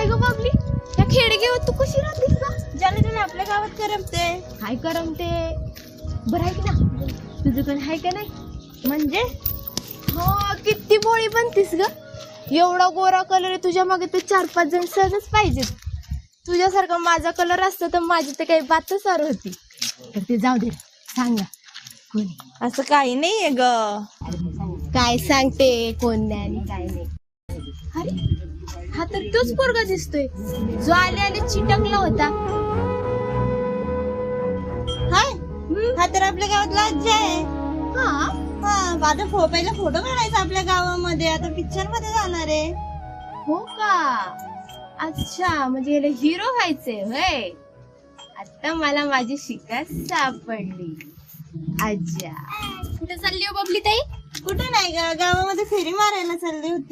काय ग बाबली, त्या खेडेगावात तू कशी राहतेस का? ज्याला त्याला आपल्या गावात करमते. काय करमते? बरं आहे की ना, तुझं पण आहे का नाही? म्हणजे हो, किती बोळी बनतीस ग. एवढा गोरा कलर आहे तुझ्या मागे, तर 4-5 जण सहजच पाहिजेत. तुझ्यासारखा माझा कलर असतं तर माझी तर काही बातच सार होती. तर ते जाऊ दे, सांगा कोणी? असं काही नाहीये ग. काय सांगते, कोण नाही आणि काय नाही. अरे हा तर तोच पोरगा दिसतोय जो आले आले चिटकला होता. हाय, हा तर आपल्या गावातला आजी आहे. हा हा, आता पहिला फोटो काढायचा आपल्या गावामध्ये, आता पिक्चर मध्ये जाणार आहे. हो का? अच्छा, म्हणजे याला हिरो व्हायचंय होय. आता मला माझी शिकाच सापडली. अच्छा, कुठे चालली हो बबली ताई? कुठे नाही ग, गावामध्ये फेरी मारायला चालली होती.